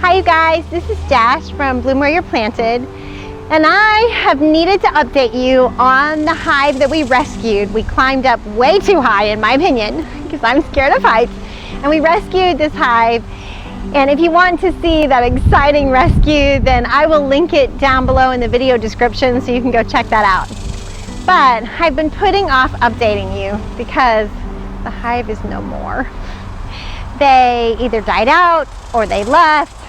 Hi you guys, this is Dash from Bloom Where You're Planted, and I have needed to update you on the hive that we rescued. We climbed up way too high in my opinion, because I'm scared of heights, and we rescued this hive. And if you want to see that exciting rescue, then I will link it down below in the video description so you can go check that out. But I've been putting off updating you because the hive is no more. They either died out or they left.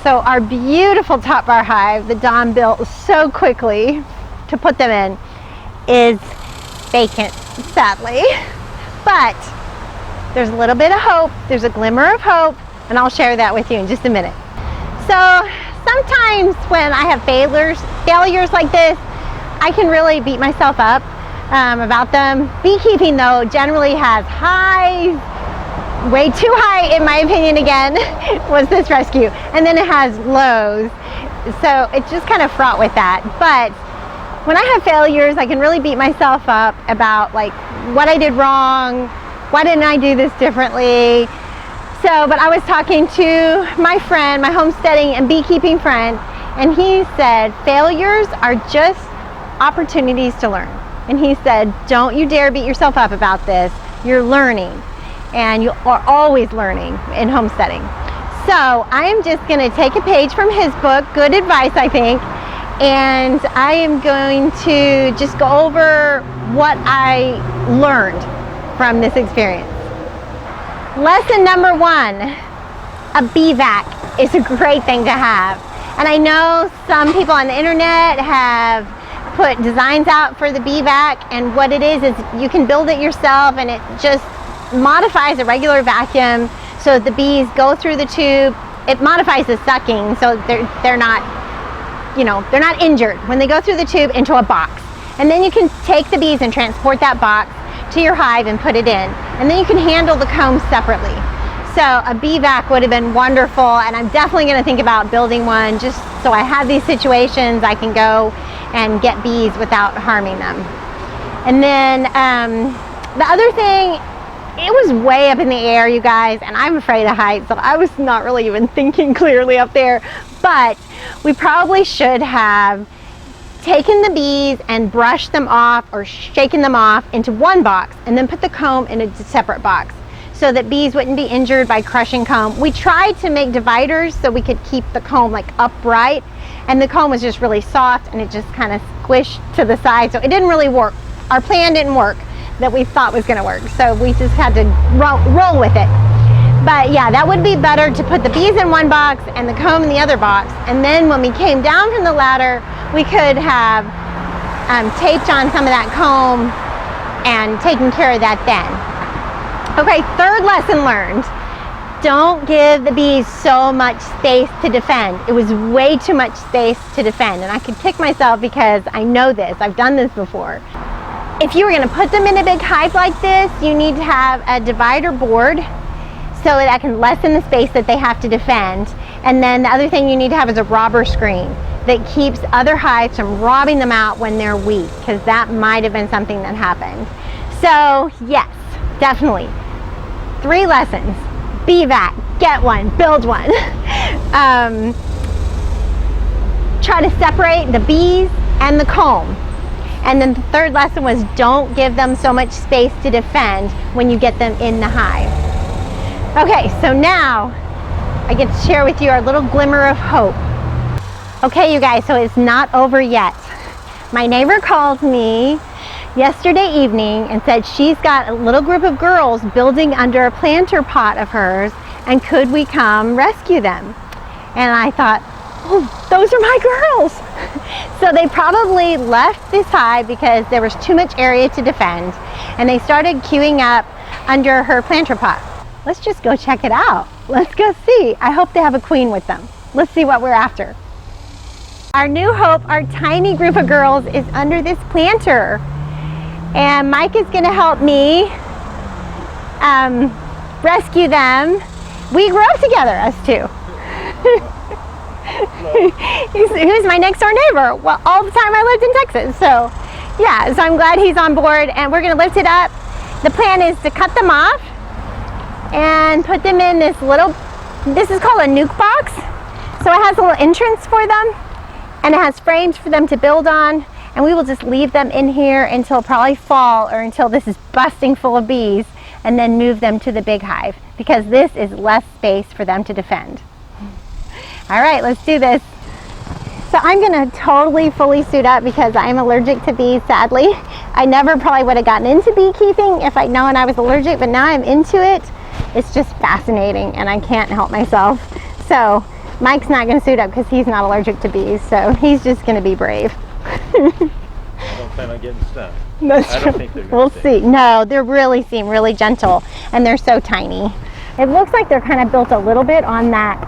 So our beautiful top bar hive that Don built so quickly to put them in is vacant, sadly. But there's a little bit of hope, there's a glimmer of hope, and I'll share that with you in just a minute. So sometimes when I have failures like this, I can really beat myself up about them. Beekeeping though generally has highs, way too high in my opinion again, was this rescue. And then it has lows. So it's just kind of fraught with that. But when I have failures, I can really beat myself up about like what I did wrong, why didn't I do this differently? So, but I was talking to my friend, my homesteading and beekeeping friend, and he said, failures are just opportunities to learn. And he said, don't you dare beat yourself up about this. You're learning. And you are always learning in homesteading. So I am just going to take a page from his book, good advice I think, and I am going to just go over what I learned from this experience. Lesson number 1, a bee vac is a great thing to have. And I know some people on the internet have put designs out for the bee vac, and what it is you can build it yourself, and it just modifies a regular vacuum so the bees go through the tube. It modifies the sucking so they're not, they're not injured when they go through the tube into a box. And then you can take the bees and transport that box to your hive and put it in. And then you can handle the comb separately. So a bee vac would have been wonderful, and I'm definitely going to think about building one just so I have these situations I can go and get bees without harming them. And then the other thing, it was way up in the air, you guys, and I'm afraid of heights, so I was not really even thinking clearly up there. But we probably should have taken the bees and brushed them off or shaken them off into one box and then put the comb in a separate box so that bees wouldn't be injured by crushing comb. We tried to make dividers so we could keep the comb like upright, and the comb was just really soft and it just kind of squished to the side, so it didn't really work. Our plan didn't work that we thought was going to work, so we just had to roll with it. But yeah, that would be better to put the bees in one box and the comb in the other box, and then when we came down from the ladder we could have taped on some of that comb and taken care of that then. Okay, third lesson learned. Don't give the bees so much space to defend. It was way too much space to defend, and I could kick myself because I know this. I've done this before. If you were going to put them in a big hive like this, you need to have a divider board so that can lessen the space that they have to defend. And then the other thing you need to have is a robber screen that keeps other hives from robbing them out when they're weak, because that might have been something that happened. So yes, definitely. 3 lessons. Bee vac, get one, build one. Try to separate the bees and the comb. And then the third lesson was don't give them so much space to defend when you get them in the hive. Okay, so now I get to share with you our little glimmer of hope. Okay, you guys, so it's not over yet. My neighbor called me yesterday evening and said she's got a little group of girls building under a planter pot of hers, and could we come rescue them? And I thought, oh, those are my girls. So they probably left this hive because there was too much area to defend, and they started queuing up under her planter pot. Let's just go check it out. Let's go see. I hope they have a queen with them. Let's see what we're after. Our new hope, our tiny group of girls, is under this planter. And Mike is going to help me rescue them. We grew up together, us two. He was my next door neighbor. Well, all the time I lived in Texas. So yeah, so I'm glad he's on board, and we're going to lift it up. The plan is to cut them off and put them in this little, this is called a nuke box. So it has a little entrance for them, and it has frames for them to build on, and we will just leave them in here until probably fall or until this is busting full of bees, and then move them to the big hive because this is less space for them to defend. All right, let's do this. So I'm gonna totally fully suit up because I'm allergic to bees, sadly. I never probably would have gotten into beekeeping if I'd known I was allergic, but now I'm into it. It's just fascinating and I can't help myself. So Mike's not gonna suit up because he's not allergic to bees, so he's just gonna be brave. I don't plan on getting stung. That's I true. don't think they're We'll gonna see. No, they really seem really gentle and they're so tiny. It looks like they're kind of built a little bit on that,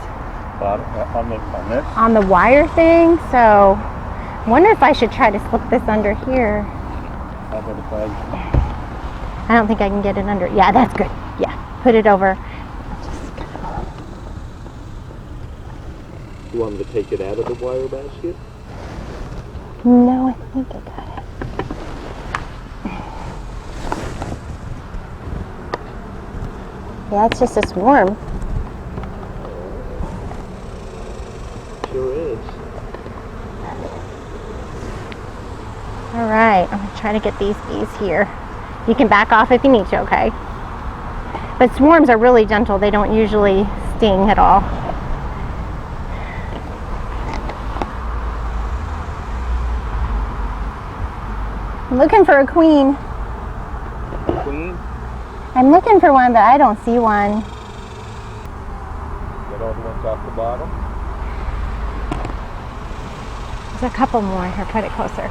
on this. on the wire thing, so I wonder if I should try to slip this under here. How about if I I don't think I can get it under. Yeah, that's good. Yeah, put it over. You want me to take it out of the wire basket? No, I think I got it. Yeah, it's just a swarm. Sure is. All right, I'm gonna try to get these bees here. You can back off if you need to, okay? But swarms are really gentle. They don't usually sting at all. I'm looking for a queen. Queen? I'm looking for one, but I don't see one. Get all the ones off the bottom. There's a couple more here. Put it closer.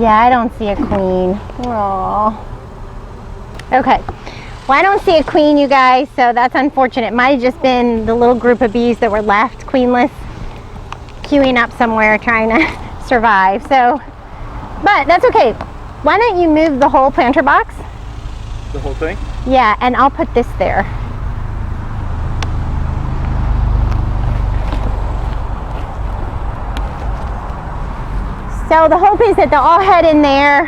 Yeah, I don't see a queen. Aww. Okay. Well, I don't see a queen, you guys, so that's unfortunate. It might have just been the little group of bees that were left queenless, queuing up somewhere trying to survive. So, but that's okay. Why don't you move the whole planter box? The whole thing? Yeah, and I'll put this there. So the hope is that they'll all head in there,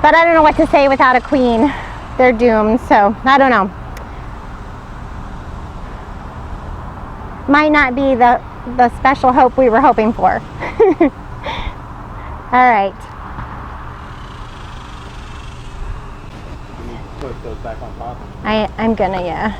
but I don't know what to say without a queen. They're doomed, so I don't know. Might not be the special hope we were hoping for. All right. You need to put those back on top. I'm gonna, yeah.